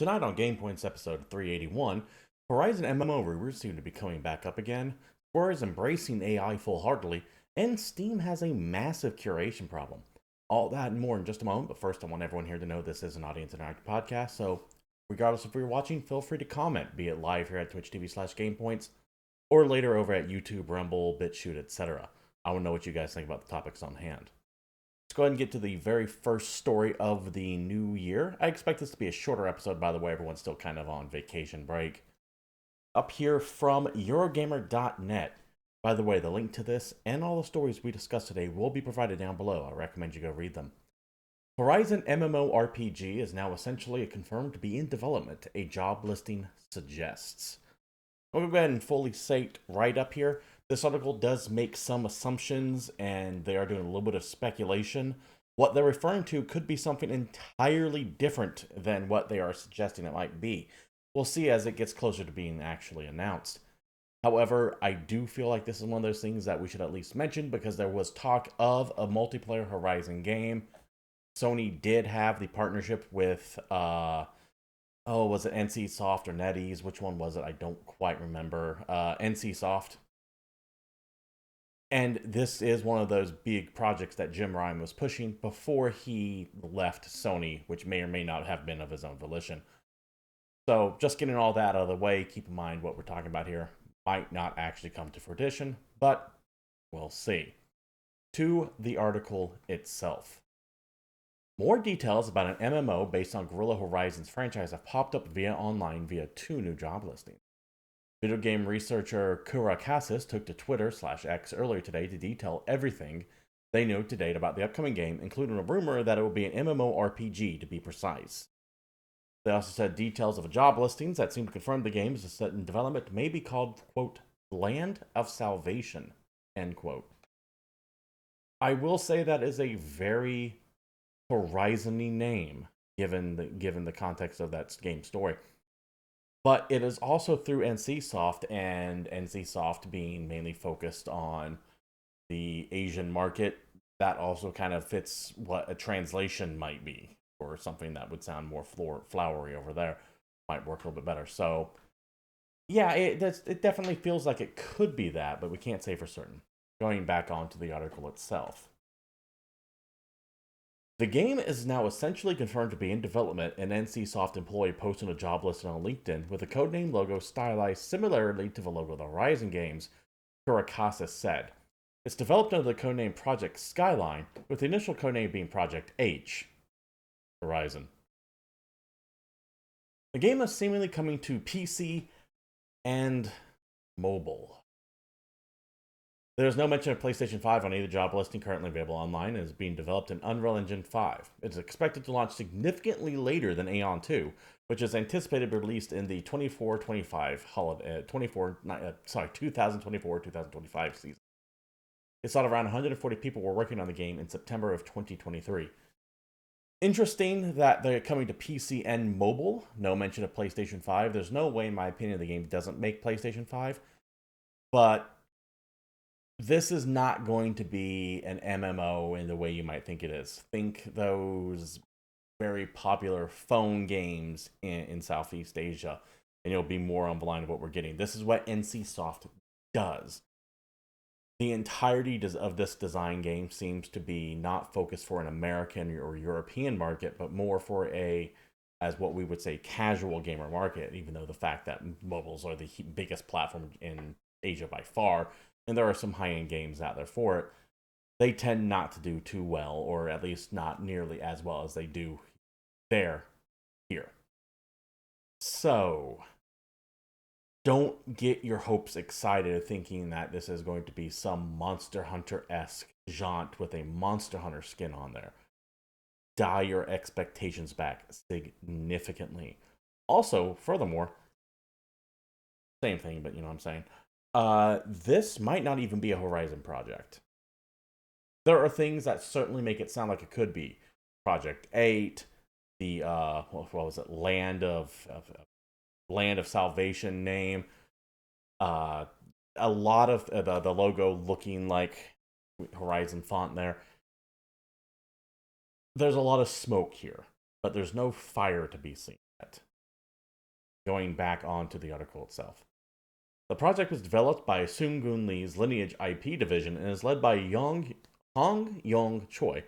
Tonight on GamePoints episode 381, Horizon MMO rumors seem to be coming back up again, Square is embracing AI full-heartedly, and Steam has a massive curation problem. All that and more in just a moment, but first I want everyone here to know this is an audience interactive podcast, so regardless of where you're watching, feel free to comment, be it live here at Twitch TV/GamePoints, or later over at YouTube, Rumble, BitChute, etc. I want to know what you guys think about the topics on hand. Let's go ahead and get to the very first story of the new year. I expect this to be a shorter episode, by the way. Everyone's still kind of on vacation break. Up here from Eurogamer.net. By the way, the link to this and all the stories we discussed today will be provided down below. I recommend you go read them. Horizon MMORPG is now essentially confirmed to be in development, a job listing suggests. We'll go ahead and fully state right up here. This article does make some assumptions, and they are doing a little bit of speculation. What they're referring to could be something entirely different than what they are suggesting it might be. We'll see as it gets closer to being actually announced. However, I do feel like this is one of those things that we should at least mention because there was talk of a multiplayer Horizon game. Sony did have the partnership with, was it NCSoft or NetEase? Which one was it? I don't quite remember. NCSoft. And this is one of those big projects that Jim Ryan was pushing before he left Sony, which may or may not have been of his own volition. So just getting all that out of the way, keep in mind what we're talking about here might not actually come to fruition, but we'll see. To the article itself. More details about an MMO based on Guerrilla Horizons franchise have popped up online via two new job listings. Video game researcher Curation took to Twitter/X earlier today to detail everything they know to date about the upcoming game, including a rumor that it will be an MMORPG to be precise. They also said details of a job listings that seem to confirm the game is set in development may be called, quote, Land of Salvation, end quote. I will say that is a very Horizon-y name, given the context of that game story. But it is also through NCSoft, and NCSoft being mainly focused on the Asian market, that also kind of fits what a translation might be, or something that would sound more flowery over there. Might work a little bit better. So, yeah, it definitely feels like it could be that, but we can't say for certain. Going back onto the article itself. The game is now essentially confirmed to be in development. An NCSoft employee posted a job listing on LinkedIn with a codename logo stylized similarly to the logo of the Horizon games, Curation said. It's developed under the codename Project Skyline, with the initial codename being Project H. Horizon. The game is seemingly coming to PC and mobile. There's no mention of PlayStation 5 on either job listing currently available online and is being developed in Unreal Engine 5. It is expected to launch significantly later than Aeon 2, which is anticipated to be released in the 2024-2025 season. It's thought around 140 people were working on the game in September of 2023. Interesting that they're coming to PC and mobile. No mention of PlayStation 5. There's no way, in my opinion, the game doesn't make PlayStation 5. But this is not going to be an MMO in the way you might think it is. Think those very popular phone games in Southeast Asia, and you'll be more on the line of what we're getting. This is what NCSoft does. The entirety of this design game seems to be not focused for an American or European market, but more for as what we would say, casual gamer market, even though the fact that mobiles are the biggest platform in Asia by far, and there are some high-end games out there for it, they tend not to do too well, or at least not nearly as well as they do here. So, don't get your hopes excited thinking that this is going to be some Monster Hunter-esque jaunt with a Monster Hunter skin on there. Dial your expectations back significantly. Also, furthermore, same thing, but you know what I'm saying. This might not even be a Horizon project. There are things that certainly make it sound like it could be. Project 8, the what was it? Land of Salvation name. A lot of the logo looking like Horizon font there. There's a lot of smoke here, but there's no fire to be seen yet. going back onto the article itself. The project was developed by Seung-Gun Lee's Lineage IP division and is led by Hong Yong Choi,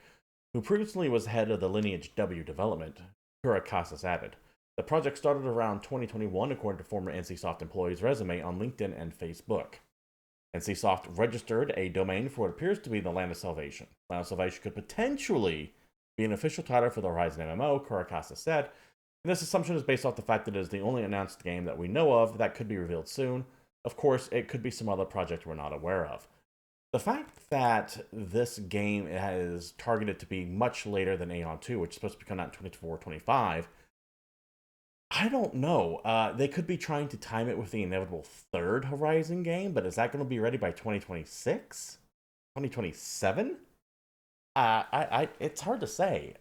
who previously was head of the Lineage W development, Kurakasas added. The project started around 2021 according to former NCSoft employees' resume on LinkedIn and Facebook. NCSoft registered a domain for what appears to be the Land of Salvation. Land of Salvation could potentially be an official title for the Horizon MMO, Kurakasa said. And this assumption is based off the fact that it is the only announced game that we know of that could be revealed soon. Of course, it could be some other project we're not aware of. The fact that this game is targeted to be much later than Aeon 2, which is supposed to be coming out in 2024-25, I don't know. They could be trying to time it with the inevitable third Horizon game, but is that going to be ready by 2026? 2027? It's hard to say,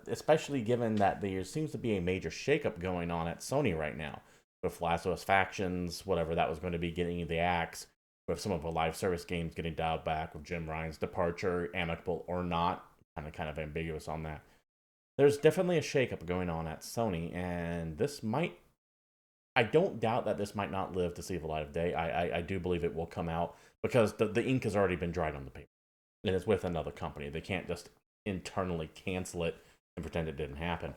especially given that there seems to be a major shakeup going on at Sony right now, with Last of Us Factions, whatever that was going to be getting the axe, with some of the live service games getting dialed back, with Jim Ryan's departure, amicable or not, kind of ambiguous on that. There's definitely a shakeup going on at Sony, and this might... I don't doubt that this might not live to see the light of day. I do believe it will come out, because the ink has already been dried on the paper. And it's with another company. They can't just internally cancel it and pretend it didn't happen.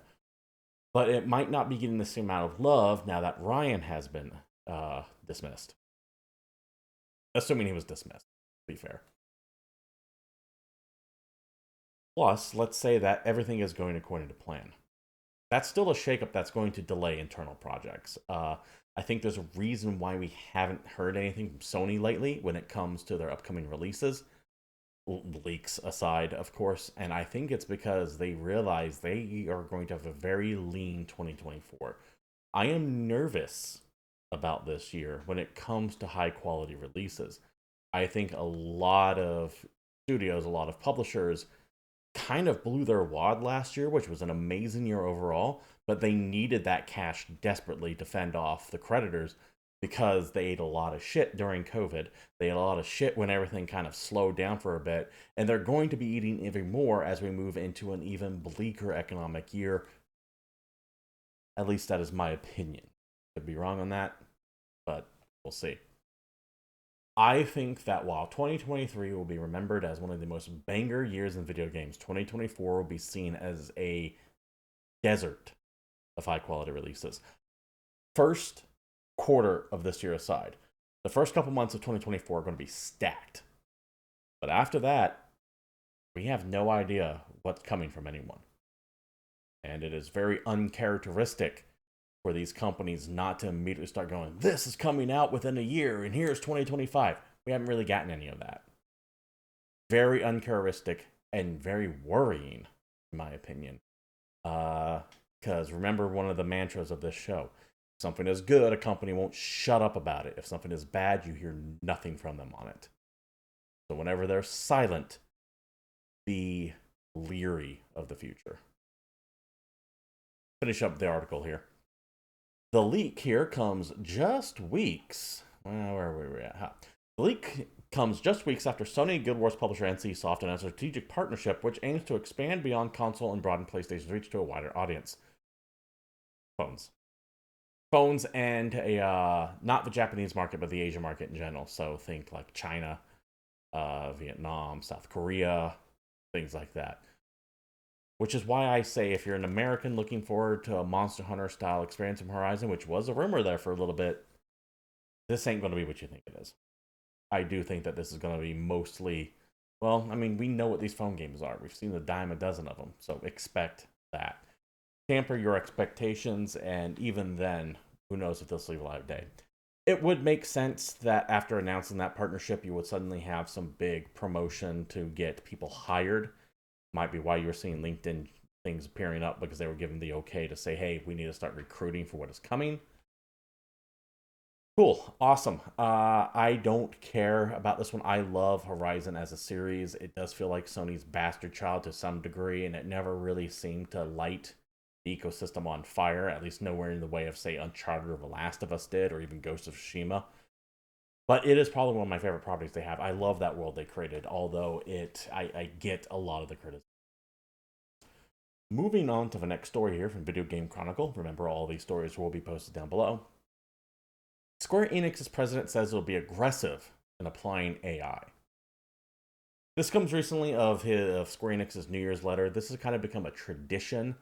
But it might not be getting the same amount of love now that Ryan has been dismissed. Assuming he was dismissed, to be fair. Plus, let's say that everything is going according to plan. That's still a shakeup that's going to delay internal projects. I think there's a reason why we haven't heard anything from Sony lately when it comes to their upcoming releases. Leaks aside, of course, and I think it's because they realize they are going to have a very lean 2024. I am nervous about this year when it comes to high quality releases. I think a lot of studios, a lot of publishers kind of blew their wad last year, which was an amazing year overall, but they needed that cash desperately to fend off the creditors because they ate a lot of shit during COVID. They ate a lot of shit when everything kind of slowed down for a bit, and they're going to be eating even more as we move into an even bleaker economic year. At least that is my opinion. Could be wrong on that, but we'll see. I think that while 2023 will be remembered as one of the most banger years in video games, 2024 will be seen as a desert of high quality releases. First quarter of this year aside, the first couple months of 2024 are going to be stacked. But after that, we have no idea what's coming from anyone. And it is very uncharacteristic for these companies not to immediately start going, this is coming out within a year, and here's 2025. We haven't really gotten any of that. Very uncharacteristic and very worrying, in my opinion. Because remember one of the mantras of this show, if something is good, a company won't shut up about it. If something is bad, you hear nothing from them on it. So whenever they're silent, be leery of the future. Finish up the article here. The leak here comes just weeks. Well, where were we at? Huh. The leak comes just weeks after Sony and Guild Wars publisher NCSoft announced a strategic partnership which aims to expand beyond console and broaden PlayStation's reach to a wider audience. Phones and not the Japanese market, but the Asian market in general. So think like China, Vietnam, South Korea, things like that. Which is why I say if you're an American looking forward to a Monster Hunter style experience from Horizon, which was a rumor there for a little bit, this ain't going to be what you think it is. I do think that this is going to be mostly, well, I mean, we know what these phone games are. We've seen a dime a dozen of them, so expect that. Tamper your expectations, and even then, who knows if they'll see the light of day. It would make sense that after announcing that partnership, you would suddenly have some big promotion to get people hired. Might be why you're seeing LinkedIn things appearing up, because they were given the okay to say, hey, we need to start recruiting for what is coming. Cool. Awesome. I don't care about this one. I love Horizon as a series. It does feel like Sony's bastard child to some degree, and it never really seemed to light the ecosystem on fire, at least nowhere in the way of, say, Uncharted or The Last of Us did, or even Ghost of Tsushima. But it is probably one of my favorite properties they have. I love that world they created, although I get a lot of the criticism. moving on to the next story here from Video Game Chronicle. Remember, all these stories will be posted down below. Square Enix's president says it'll be aggressive in applying AI. This comes recently of Square Enix's New Year's letter. This has kind of become a tradition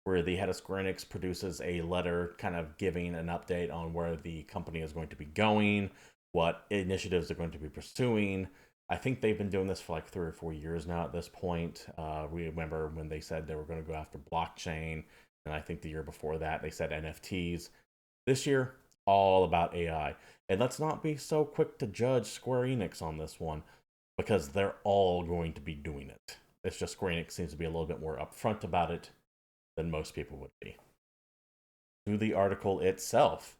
where the head of Square Enix produces a letter kind of giving an update on where the company is going to be going, what initiatives they're going to be pursuing. I think they've been doing this for like 3 or 4 years now at this point. We remember when they said they were going to go after blockchain, and I think the year before that they said NFTs. This year, all about AI. And let's not be so quick to judge Square Enix on this one, because they're all going to be doing it. It's just Square Enix seems to be a little bit more upfront about it than most people would be. To the article itself.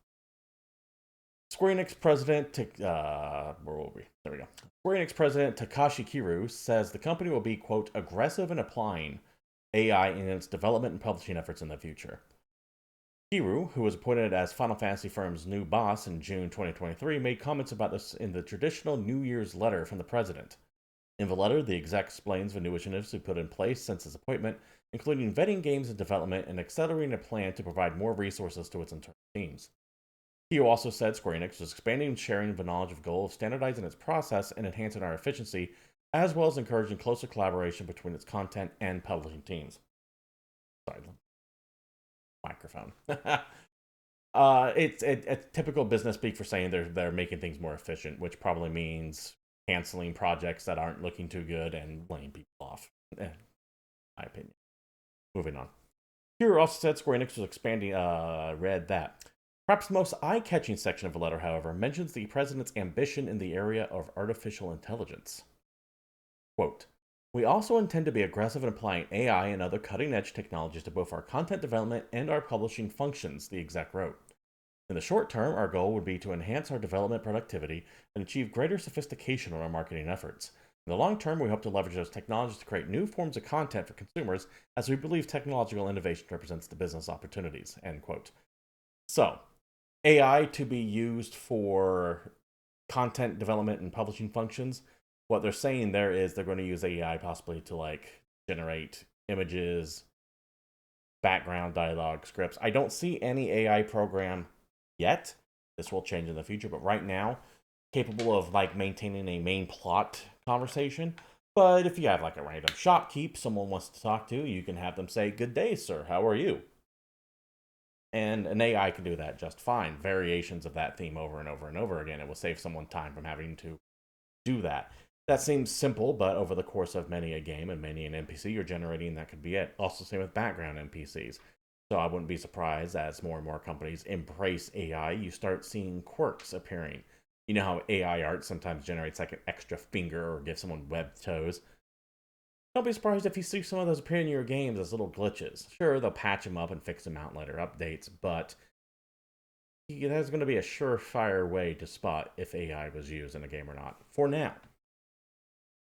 Square Enix president, where were we? There we go. Square Enix president Takashi Kiryu says the company will be, quote, aggressive in applying AI in its development and publishing efforts in the future. Kiryu, who was appointed as Final Fantasy firm's new boss in June 2023, made comments about this in the traditional New Year's letter from the president. In the letter, the exec explains the new initiatives he put in place since his appointment, including vetting games in development and accelerating a plan to provide more resources to its internal teams. Kiryu also said Square Enix was expanding and sharing the knowledge of goal of standardizing its process and enhancing our efficiency, as well as encouraging closer collaboration between its content and publishing teams. Sorry, microphone. It's typical business speak for saying they're making things more efficient, which probably means canceling projects that aren't looking too good and laying people off. My opinion. Moving on. Kiryu also said Square Enix was expanding. Read that. Perhaps the most eye-catching section of the letter, however, mentions the president's ambition in the area of artificial intelligence. Quote, we also intend to be aggressive in applying AI and other cutting-edge technologies to both our content development and our publishing functions, the exec wrote. In the short term, our goal would be to enhance our development productivity and achieve greater sophistication in our marketing efforts. In the long term, we hope to leverage those technologies to create new forms of content for consumers, as we believe technological innovation represents the business opportunities, end quote. So, AI to be used for content development and publishing functions. What they're saying there is they're going to use AI possibly to like generate images, background dialogue, scripts. I don't see any AI program yet. This will change in the future, but right now, capable of like maintaining a main plot conversation. But if you have like a random shopkeep someone wants to talk to, you can have them say, "Good day, sir. How are you?" And an AI can do that just fine. Variations of that theme over and over and over again. It will save someone time from having to do that. That seems simple, but over the course of many a game and many an NPC you're generating, that could be it. Also, same with background NPCs. So I wouldn't be surprised as more and more companies embrace AI, you start seeing quirks appearing. You know how AI art sometimes generates like an extra finger or gives someone webbed toes? Don't be surprised if you see some of those appear in your games as little glitches. Sure, they'll patch them up and fix them out in later updates, but there's going to be a surefire way to spot if AI was used in a game or not. For now.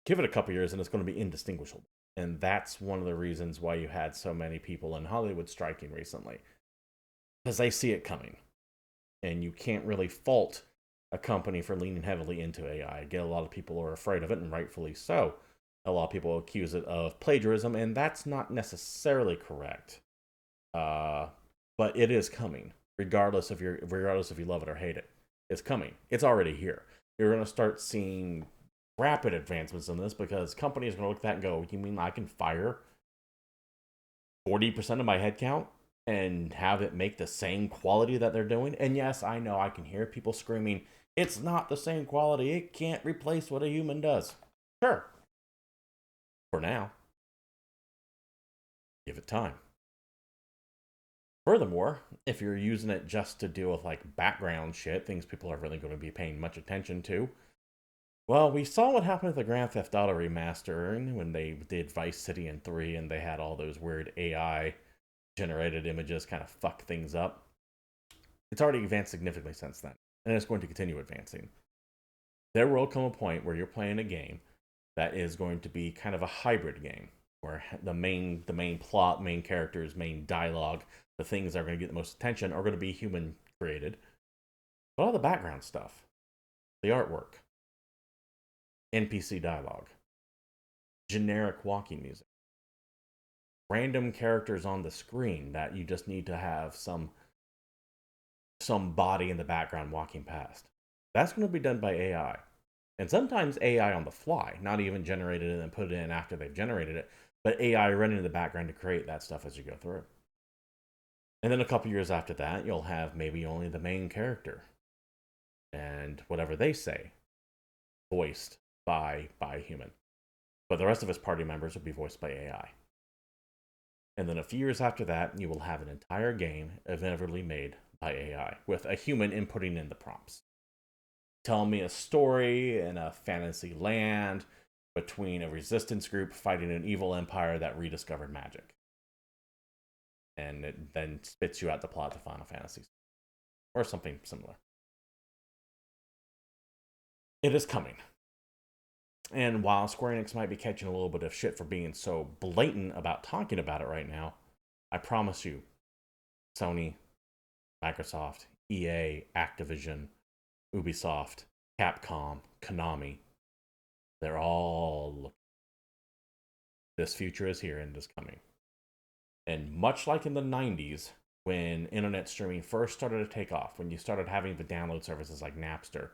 Give it a couple years and it's going to be indistinguishable. And that's one of the reasons why you had so many people in Hollywood striking recently. Because they see it coming. And you can't really fault a company for leaning heavily into AI. I get a lot of people are afraid of it, and rightfully so. A lot of people accuse it of plagiarism, and that's not necessarily correct. But it is coming, regardless if you love it or hate it. It's coming. It's already here. You're going to start seeing rapid advancements in this because companies are going to look at that and go, "You mean I can fire 40% of my headcount and have it make the same quality that they're doing?" And yes, I know I can hear people screaming, "It's not the same quality. It can't replace what a human does." Sure. For now. Give it time. Furthermore, if you're using it just to deal with like background shit, things people are really going to be paying much attention to. Well, we saw what happened with the Grand Theft Auto remaster when they did Vice City and 3 and they had all those weird AI generated images kind of fuck things up. It's already advanced significantly since then, and it's going to continue advancing. There will come a point where you're playing a game that is going to be kind of a hybrid game, where the main plot, main characters, main dialogue, the things that are going to get the most attention are going to be human created. But all the background stuff, the artwork, NPC dialogue, generic walking music, random characters on the screen that you just need to have some body in the background walking past. That's going to be done by AI. And sometimes AI on the fly, not even generated and then put it in after they've generated it, but AI running in the background to create that stuff as you go through. And then a couple years after that, you'll have maybe only the main character and whatever they say voiced by human. But the rest of his party members will be voiced by AI. And then a few years after that, you will have an entire game inevitably made by AI, with a human inputting in the prompts. Tell me a story in a fantasy land between a resistance group fighting an evil empire that rediscovered magic. And it then spits you out the plot to Final Fantasy. Or something similar. It is coming. And while Square Enix might be catching a little bit of shit for being so blatant about talking about it right now, I promise you, Sony, Microsoft, EA, Activision, Ubisoft, Capcom, Konami, they're all looking. This future is here and is coming. And much like in the 90s, when internet streaming first started to take off, when you started having the download services like Napster,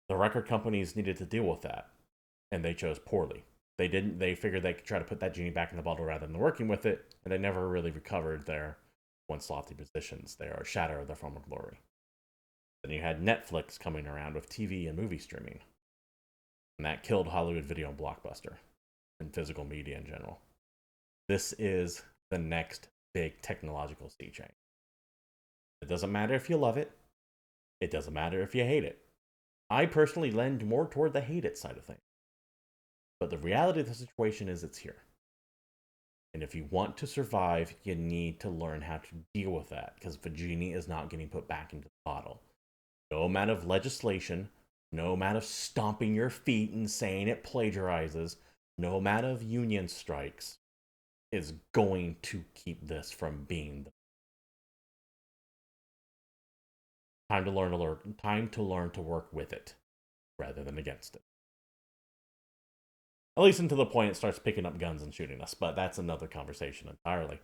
the record companies needed to deal with that, and they chose poorly. They figured they could try to put that genie back in the bottle rather than working with it, and they never really recovered their once lofty positions. They are a shadow of their former glory. Then you had Netflix coming around with TV and movie streaming, and that killed Hollywood video and Blockbuster, and physical media in general. This is the next big technological sea change. It doesn't matter if you love it. It doesn't matter if you hate it. I personally lend more toward the hate it side of things. But the reality of the situation is it's here. And if you want to survive, you need to learn how to deal with that, because the genie is not getting put back into the bottle. No amount of legislation, no amount of stomping your feet and saying it plagiarizes, no amount of union strikes is going to keep this from being the time to learn to work with it rather than against it. At least until the point it starts picking up guns and shooting us, but that's another conversation entirely.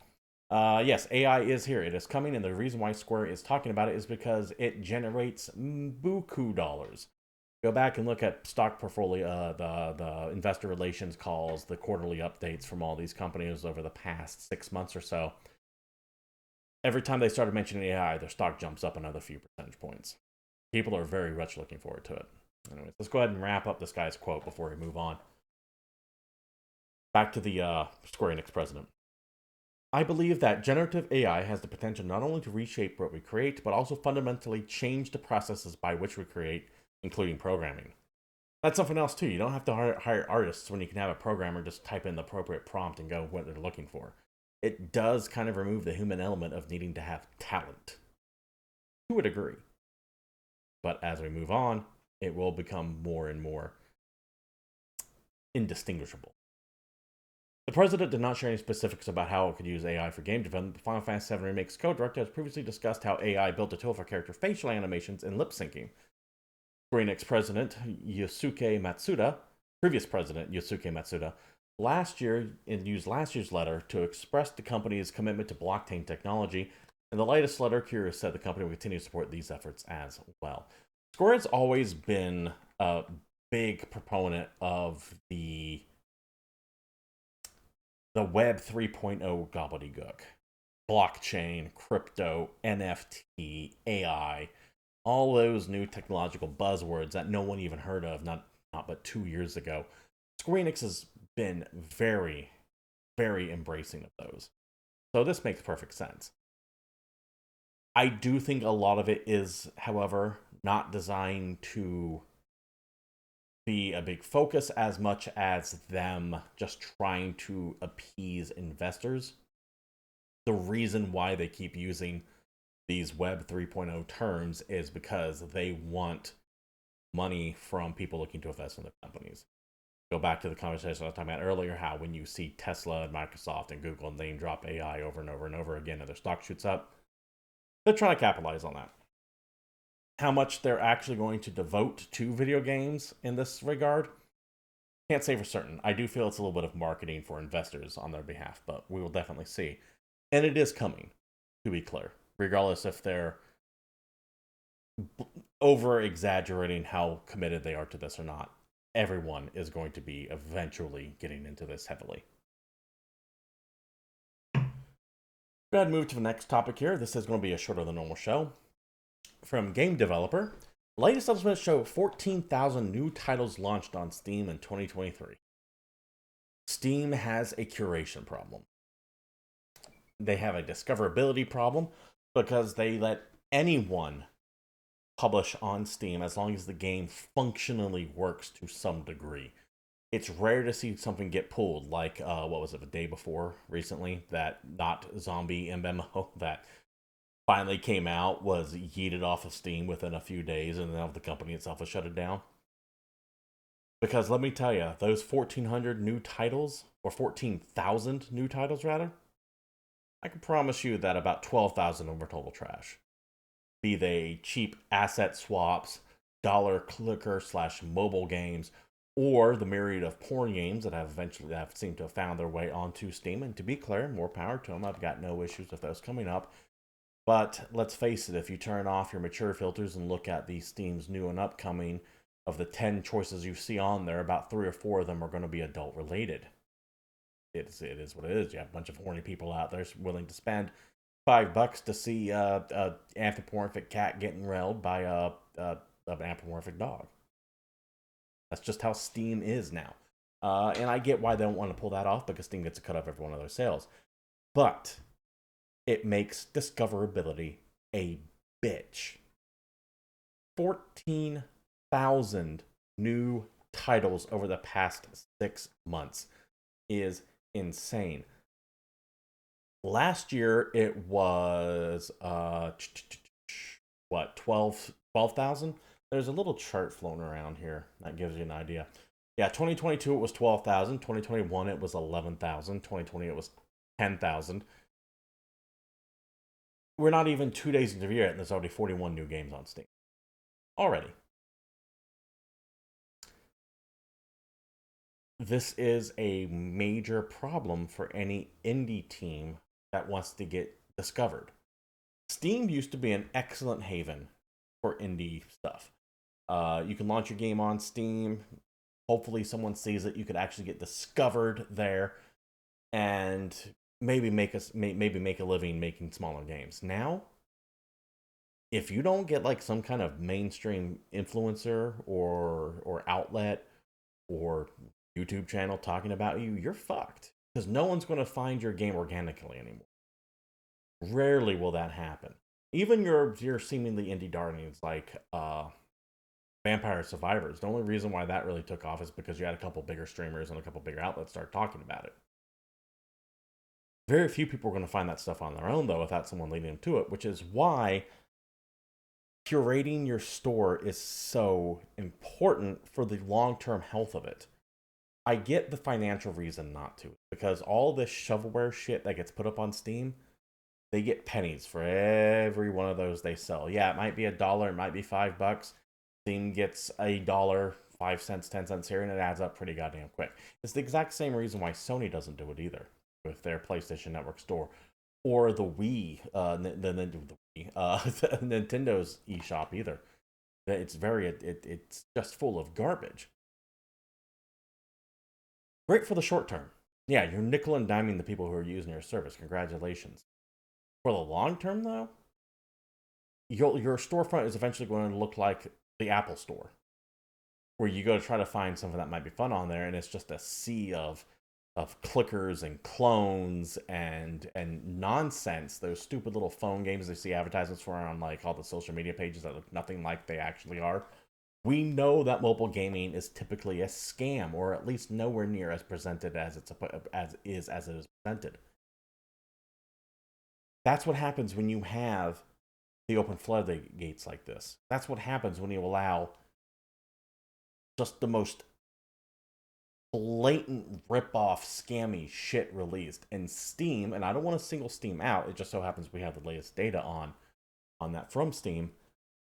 Yes, AI is here. It is coming, and the reason why Square is talking about it is because it generates buku dollars. Go back and look at stock portfolio, the investor relations calls, the quarterly updates from all these companies over the past 6 months or so. Every time they started mentioning AI, their stock jumps up another few percentage points. People are very much looking forward to it. Anyways, let's go ahead and wrap up this guy's quote before we move on. Back to the Square Enix president. I believe that generative AI has the potential not only to reshape what we create, but also fundamentally change the processes by which we create, including programming. That's something else too. You don't have to hire artists when you can have a programmer just type in the appropriate prompt and go what they're looking for. It does kind of remove the human element of needing to have talent, to a degree. But as we move on, it will become more and more indistinguishable. The president did not share any specifics about how it could use AI for game development, but Final Fantasy VII Remake's co-director has previously discussed how AI built a tool for character facial animations and lip syncing. Square Enix president previous president Yosuke Matsuda, used last year's letter to express the company's commitment to blockchain technology. In the latest letter, Curation said the company will continue to support these efforts as well. Square has always been a big proponent of the Web 3.0 gobbledygook. Blockchain, crypto, NFT, AI, all those new technological buzzwords that no one even heard of not but 2 years ago. Square Enix has been very, very embracing of those. So this makes perfect sense. I do think a lot of it is, however, not designed to be a big focus as much as them just trying to appease investors. The reason why they keep using these Web 3.0 terms is because they want money from people looking to invest in the companies. Go back to the conversation I was talking about earlier, how when you see Tesla and Microsoft and Google name drop AI over and over and over again and their stock shoots up, they're trying to capitalize on that. How much they're actually going to devote to video games in this regard, Can't say for certain. I do feel it's a little bit of marketing for investors on their behalf, but we will definitely see. And it is coming, to be clear, regardless if they're over exaggerating how committed they are to this or not. Everyone is going to be eventually getting into this heavily. Go ahead and move to the next topic here. This is going to be a shorter than normal show. From Game Developer, latest estimates show 14,000 new titles launched on Steam in 2023. Steam has a curation problem. They have a discoverability problem because they let anyone publish on Steam as long as the game functionally works to some degree. It's rare to see something get pulled, like what was it, the day before recently, that not zombie MMO that finally came out was yeeted off of Steam within a few days, and then the company itself has shut it down. Because let me tell you, those 1,400 new titles, or 14,000 new titles rather, I can promise you that about 12,000 of them were total trash. Be they cheap asset swaps, dollar clicker / mobile games, or the myriad of porn games that have seemed to have found their way onto Steam. And to be clear, more power to them. I've got no issues with those coming up. But let's face it, if you turn off your mature filters and look at the Steam's new and upcoming, of the 10 choices you see on there, about 3 or 4 of them are going to be adult related. It is what it is. You have a bunch of horny people out there willing to spend $5 to see a anthropomorphic cat getting railed by an anthropomorphic dog. That's just how Steam is now. And I get why they don't want to pull that off, because Steam gets a cut of every one of their sales. But it makes discoverability a bitch. 14,000 new titles over the past 6 months is insane. Last year it was 12,000. There's a little chart floating around here that gives you an idea. Yeah, 2022 it was 12,000. 2021 it was 11,000. 2020 it was 10,000. We're not even 2 days into the year, and there's already 41 new games on Steam. Already. This is a major problem for any indie team that wants to get discovered. Steam used to be an excellent haven for indie stuff. You can launch your game on Steam. Hopefully someone sees it. You could actually get discovered there and maybe make a living making smaller games. Now, if you don't get like some kind of mainstream influencer or outlet or YouTube channel talking about you, you're fucked. Because no one's going to find your game organically anymore. Rarely will that happen. Even your seemingly indie darlings like Vampire Survivors. The only reason why that really took off is because you had a couple bigger streamers and a couple bigger outlets start talking about it. Very few people are going to find that stuff on their own, though, without someone leading them to it, which is why curating your store is so important for the long-term health of it. I get the financial reason not to, because all this shovelware shit that gets put up on Steam, they get pennies for every one of those they sell. Yeah, it might be $1, it might be $5. Steam gets $1, 5 cents, 10 cents here, and it adds up pretty goddamn quick. It's the exact same reason why Sony doesn't do it either with their PlayStation Network store, or the Wii, Nintendo's eShop either. It's just full of garbage. Great for the short term. Yeah, you're nickel and diming the people who are using your service. Congratulations. For the long term, though, your storefront is eventually going to look like the Apple Store, where you go to try to find something that might be fun on there, and it's just a sea of clickers and clones and nonsense. Those stupid little phone games they see advertisements for on like all the social media pages that look nothing like they actually are. We know that mobile gaming is typically a scam, or at least nowhere near as presented as it is presented. That's what happens when you have the open floodgates like this. That's what happens when you allow just the most blatant rip-off scammy shit released. And Steam, and I don't want to single Steam out, it just so happens we have the latest data on that from Steam,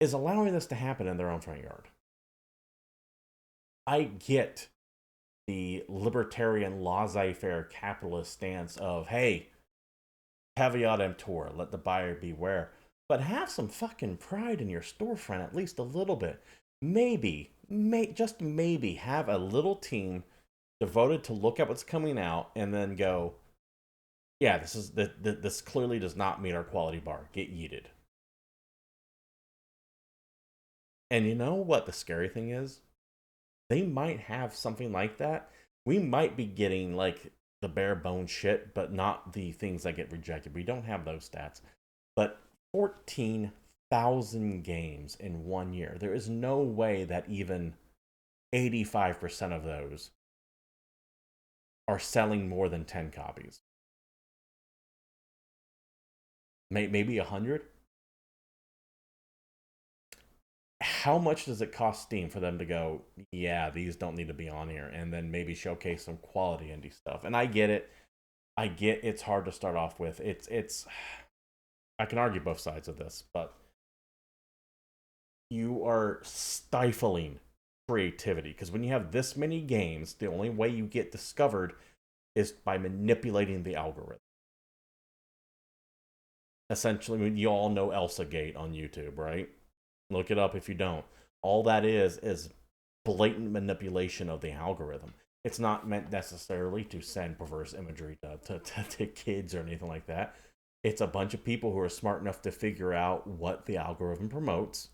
is allowing this to happen in their own front yard. I get the libertarian laissez-faire capitalist stance of, hey, caveat emptor, let the buyer beware, but have some fucking pride in your storefront at least a little bit. Maybe, just maybe, have a little team devoted to look at what's coming out and then go, yeah, this clearly does not meet our quality bar. Get yeeted. And you know what the scary thing is? They might have something like that. We might be getting like the bare bone shit, but not the things that get rejected. We don't have those stats. But 14,000 games in 1 year. There is no way that even 85% of those are selling more than 10 copies. Maybe 100. How much does it cost Steam for them to go, yeah, these don't need to be on here, and then maybe showcase some quality indie stuff? And I get it. I get it's hard to start off with. It's I can argue both sides of this, but you are stifling creativity because when you have this many games, the only way you get discovered is by manipulating the algorithm. Essentially, you all know Elsa Gate on YouTube, right? Look it up if you don't. All that is blatant manipulation of the algorithm. It's not meant necessarily to send perverse imagery to kids or anything like that. It's a bunch of people who are smart enough to figure out what the algorithm promotes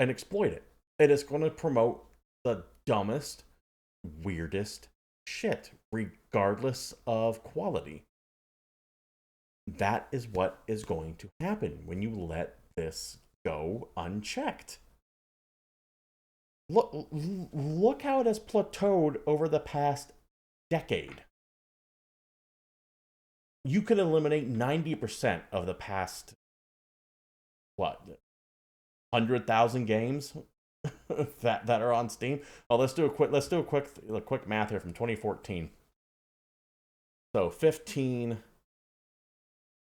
and exploit it. It is going to promote the dumbest, weirdest shit, regardless of quality. That is what is going to happen when you let this go unchecked. Look how it has plateaued over the past decade. You could eliminate 90% of the past, what, 100,000 games that are on Steam. Oh, let's do a quick math here from 2014. So 15,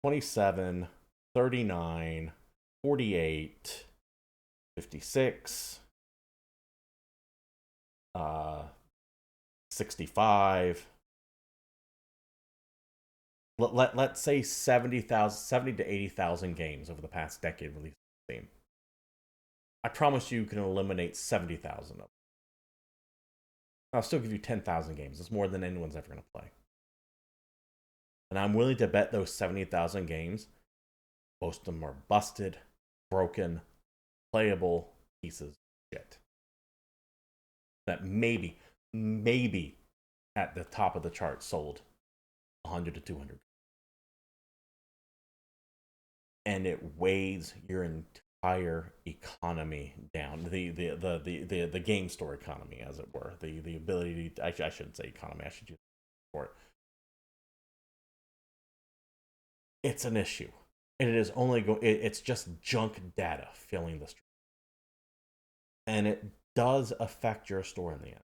27, 39, 48, 56, 65. Let's say 70 to 80,000 games over the past decade released on Steam. I promise you can eliminate 70,000 of them. I'll still give you 10,000 games. That's more than anyone's ever going to play. And I'm willing to bet those 70,000 games, most of them are busted, broken, playable pieces of shit. That maybe at the top of the chart sold 100 to 200. And it weighs your entire economy down. The game store economy, as it were. The ability to, actually, I shouldn't say economy, I should use for it. It's an issue. And it is only it's just junk data filling the stream. And it does affect your store in the end.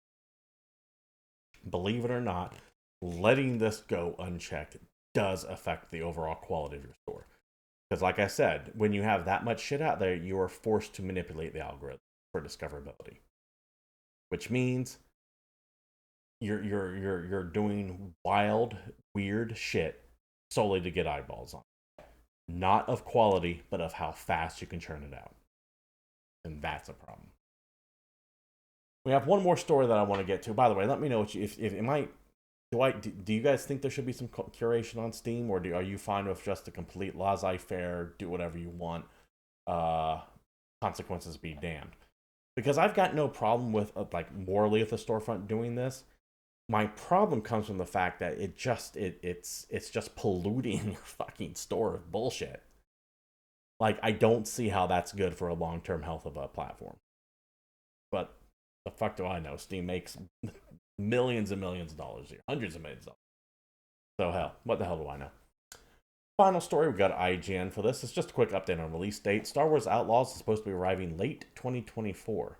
Believe it or not, letting this go unchecked does affect the overall quality of your store. Because like I said, when you have that much shit out there, you are forced to manipulate the algorithm for discoverability. Which means you're doing wild, weird shit solely to get eyeballs on. Not of quality, but of how fast you can churn it out. And that's a problem. We have one more story that I want to get to. By the way, let me know what if it might. Do you guys think there should be some curation on Steam, or are you fine with just a complete laissez-faire, do whatever you want, consequences be damned? Because I've got no problem with like morally with the storefront doing this. My problem comes from the fact that it's just polluting your fucking store with bullshit. Like, I don't see how that's good for a long-term health of a platform. But the fuck do I know? Steam makes millions and millions of dollars a year, hundreds of millions of dollars. So hell, what the hell do I know? Final story, we got IGN for this. It's just a quick update on release date. Star Wars Outlaws is supposed to be arriving late 2024.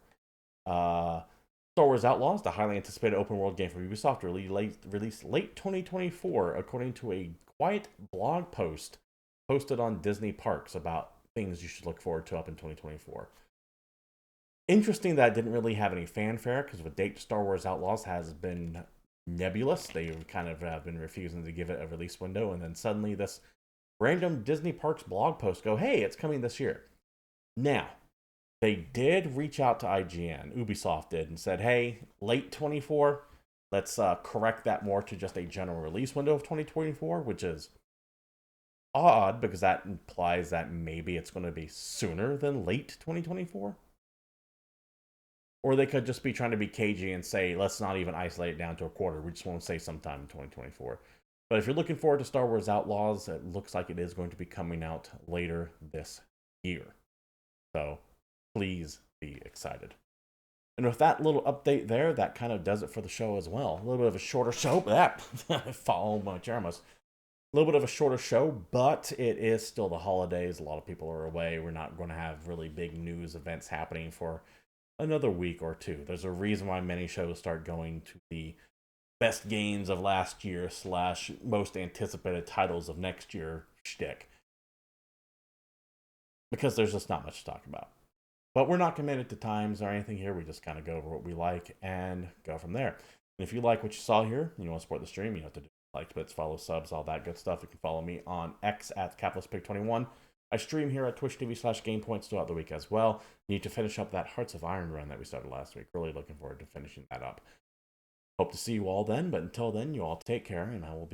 Star Wars Outlaws, the highly anticipated open world game from Ubisoft, released late 2024, according to a quiet blog post posted on Disney Parks about things you should look forward to up in 2024. Interesting that it didn't really have any fanfare, because the date to Star Wars Outlaws has been nebulous. They've kind of been refusing to give it a release window, and then suddenly this random Disney Parks blog post go, hey, it's coming this year. Now, they did reach out to IGN, Ubisoft did, and said, hey, late 24, let's correct that more to just a general release window of 2024, which is odd because that implies that maybe it's going to be sooner than late 2024. Or they could just be trying to be cagey and say, let's not even isolate it down to a quarter. We just want to say sometime in 2024. But if you're looking forward to Star Wars Outlaws, it looks like it is going to be coming out later this year. So please be excited. And with that little update there, that kind of does it for the show as well. A little bit of a shorter show, but follow my Jeremos. A little bit of a shorter show, but it is still the holidays. A lot of people are away. We're not going to have really big news events happening for another week or two. There's a reason why many shows start going to the best games of last year / most anticipated titles of next year shtick. Because there's just not much to talk about. But we're not committed to times or anything here. We just kind of go over what we like and go from there. And if you like what you saw here and you want to support the stream, you have to do like, bits, follow, subs, all that good stuff. You can follow me on X at CapitalistPig21. I stream here at Twitch TV /GamePoints throughout the week as well. Need to finish up that Hearts of Iron run that we started last week. Really looking forward to finishing that up. Hope to see you all then, but until then, you all take care, and I will be